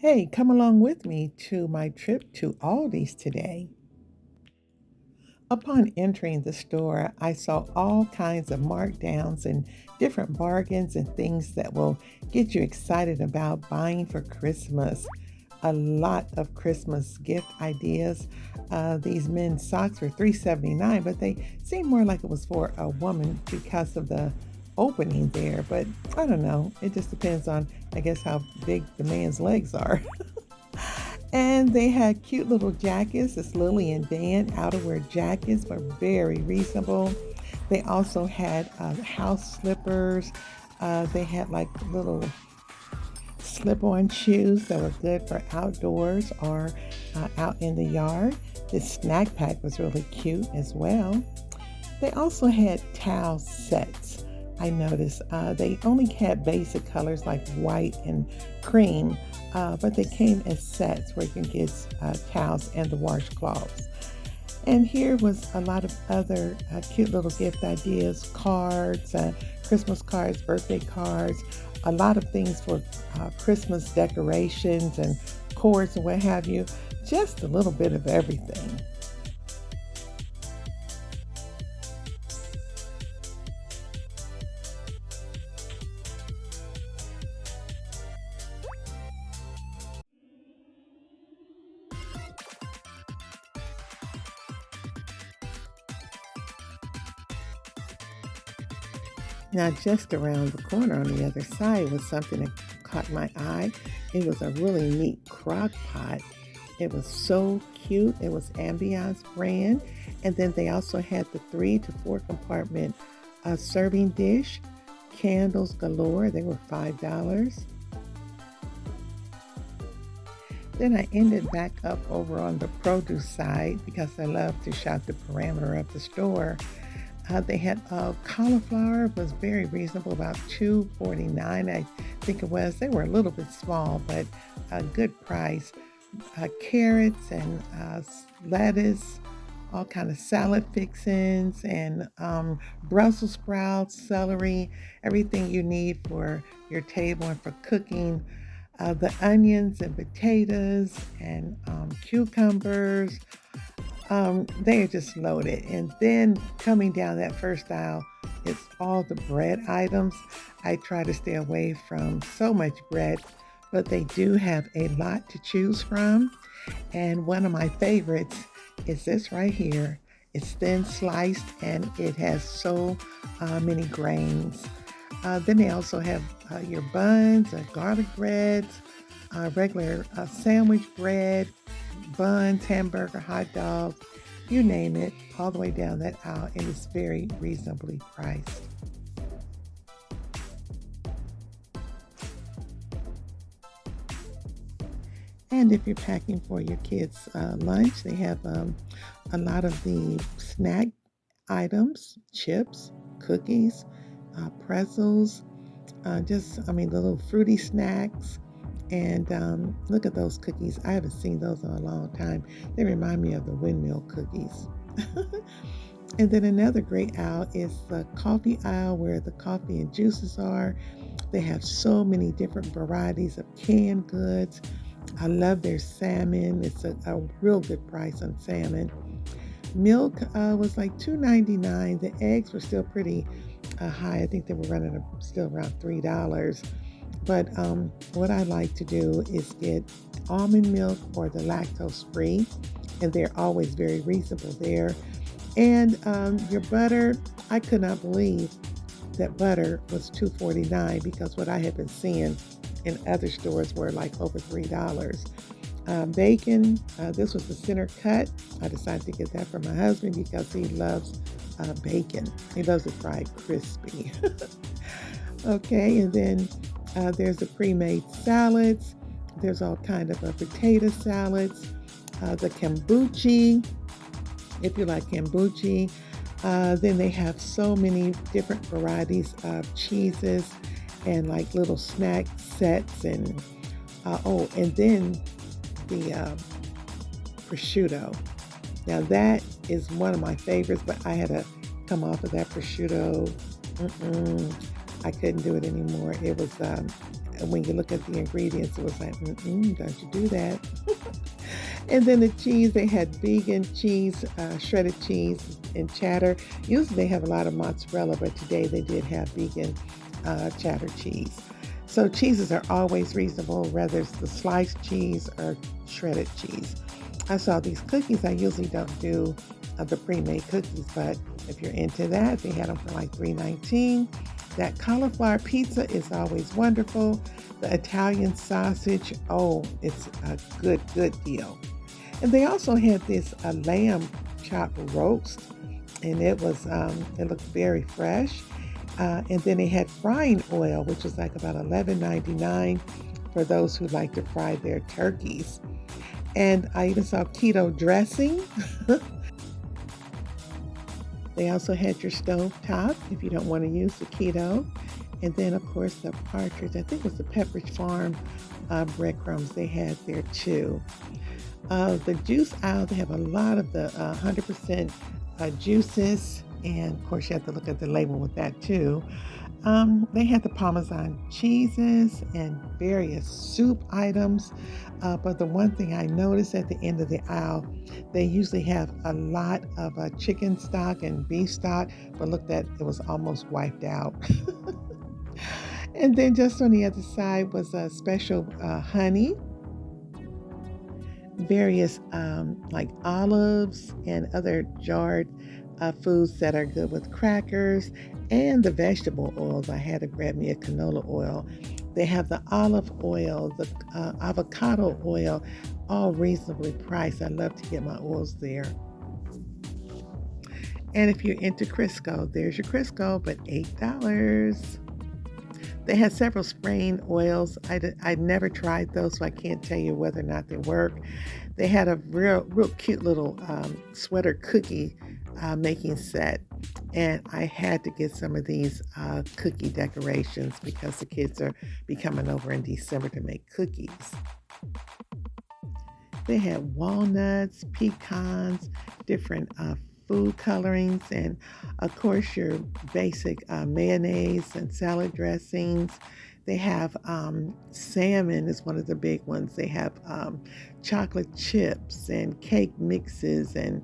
Hey, come along with me to my trip to Aldi's today. Upon entering the store, I saw all kinds of markdowns and different bargains and things that will get you excited about buying for Christmas. A lot of Christmas gift ideas. These men's socks were $3.79, but they seemed more like it was for a woman because of the opening there. But I don't know. It just depends on, I guess, how big the man's legs are. And they had cute little jackets. It's Lily and Dan outerwear jackets were very reasonable. They also had house slippers. They had like little slip-on shoes that were good for outdoors or out in the yard. This snack pack was really cute as well. They also had towel sets. I noticed they only had basic colors like white and cream, but they came as sets where you can get towels and the washcloths. And here was a lot of other cute little gift ideas, cards, Christmas cards, birthday cards, a lot of things for Christmas decorations and cords and what have you. Just a little bit of everything. Now, just around the corner on the other side was something that caught my eye. It was a really neat crock pot. It was so cute. It was Ambiance brand. And then they also had the 3 to 4 compartment serving dish, candles galore. They were $5. Then I ended back up over on the produce side because I love to shop the perimeter of the store. They had cauliflower was very reasonable, about $2.49, I think it was. They were a little bit small, but a good price. Carrots and lettuce, all kind of salad fixings, and Brussels sprouts, celery, everything you need for your table and for cooking. The onions and potatoes and cucumbers, they are just loaded. And then coming down that first aisle, it's all the bread items. I try to stay away from so much bread, but they do have a lot to choose from. And one of my favorites is this right here. It's thin sliced and it has so many grains. Then they also have your buns, garlic breads, regular sandwich bread, buns, hamburger, hot dogs, you name it, all the way down that aisle, and it's very reasonably priced. And if you're packing for your kids' lunch, they have a lot of the snack items, chips, cookies, pretzels, I mean, the little fruity snacks. And look at those cookies. I haven't seen those in a long time. They remind me of the windmill cookies. And then another great aisle is the coffee aisle where the coffee and juices are. They have so many different varieties of canned goods. I love their salmon. It's a real good price on salmon. Milk was like $2.99. The eggs were still pretty high. I think they were running still around $3. But what I like to do is get almond milk or the lactose free, and they're always very reasonable there. And your butter, I could not believe that butter was $2.49 because what I had been seeing in other stores were like over $3. Bacon, this was the center cut. I decided to get that for my husband because he loves bacon. He loves it fried crispy. Okay, and then there's the pre-made salads. There's all kind of potato salads. The kombucha, if you like kombucha. Then they have so many different varieties of cheeses and like little snack sets and and then the prosciutto. Now that is one of my favorites, but I had to come off of that prosciutto. Mm-mm. I couldn't do it anymore. It was when you look at the ingredients, it was like, don't you do that. And then the cheese, they had vegan cheese, shredded cheese and cheddar. Usually they have a lot of mozzarella, but today they did have vegan cheddar cheese. So cheeses are always reasonable, whether it's the sliced cheese or shredded cheese. I saw these cookies. I usually don't do the pre-made cookies, but if you're into that, they had them for like $3.19. That cauliflower pizza is always wonderful. The Italian sausage, oh, it's a good deal. And they also had this lamb chop roast, and it looked very fresh. And then they had frying oil, which was like about $11.99 for those who like to fry their turkeys. And I even saw keto dressing. They also had your stove top if you don't want to use the keto. And then, of course, the partridge, I think it was the Pepperidge Farm breadcrumbs they had there too. The juice aisle, they have a lot of the 100% juices. And of course, you have to look at the label with that too. They had the Parmesan cheeses and various soup items. But the one thing I noticed at the end of the aisle, they usually have a lot of chicken stock and beef stock, but looked at it was almost wiped out. And then just on the other side was a special honey, various like olives and other jarred foods that are good with crackers, and the vegetable oils. I had to grab me a canola oil. They have the olive oil, the avocado oil, all reasonably priced. I love to get my oils there. And if you're into Crisco, there's your Crisco, but $8. They had several spraying oils. I never tried those, so I can't tell you whether or not they work. They had a real cute little sweater cookie making set, and I had to get some of these cookie decorations because the kids are be coming over in December to make cookies. They had walnuts, pecans, different food colorings, and of course your basic mayonnaise and salad dressings. They have salmon is one of the big ones. They have chocolate chips and cake mixes, and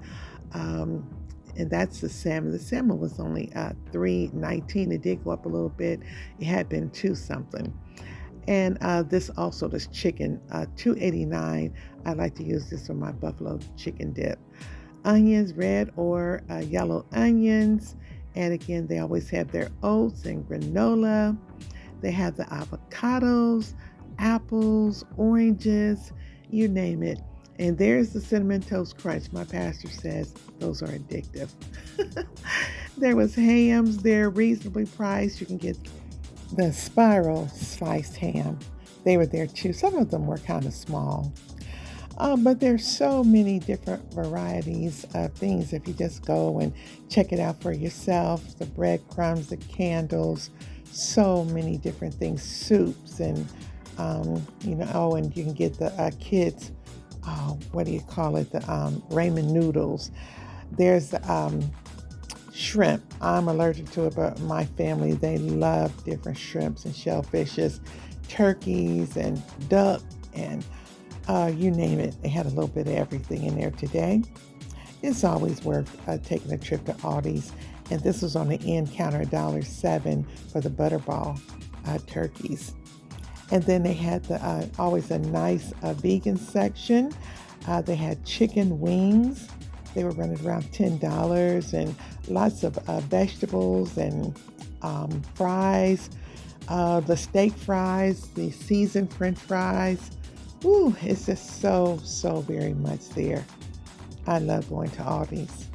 that's the salmon. The salmon was only $3.19. It did go up a little bit. It had been $2 something. And this chicken, $2.89. I like to use this for my buffalo chicken dip. Onions, red or yellow onions. And again, they always have their oats and granola. They have the avocados, apples, oranges, you name it. And there's the Cinnamon Toast Crunch. My pastor says those are addictive. There was hams. They're reasonably priced. You can get the spiral sliced ham. They were there too. Some of them were kind of small. But there's so many different varieties of things if you just go and check it out for yourself. The breadcrumbs, the candles, so many different things, soups, and and you can get the kids, what do you call it, the ramen noodles. There's shrimp. I'm allergic to it, but my family, they love different shrimps and shellfishes, turkeys and duck, and you name it. They had a little bit of everything in there today. It's always worth taking a trip to Aldi's. And this was on the end counter, $1.07 for the butterball turkeys. And then they had always a nice vegan section. They had chicken wings. They were running around $10, and lots of vegetables and fries. The steak fries, the seasoned French fries. Ooh, it's just so very much there. I love going to Aldi's.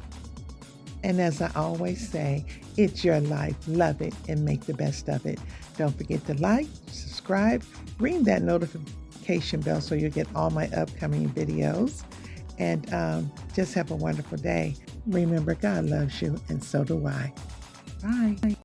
And as I always say, it's your life. Love it and make the best of it. Don't forget to like, subscribe, ring that notification bell so you'll get all my upcoming videos. And just have a wonderful day. Remember, God loves you, and so do I. Bye.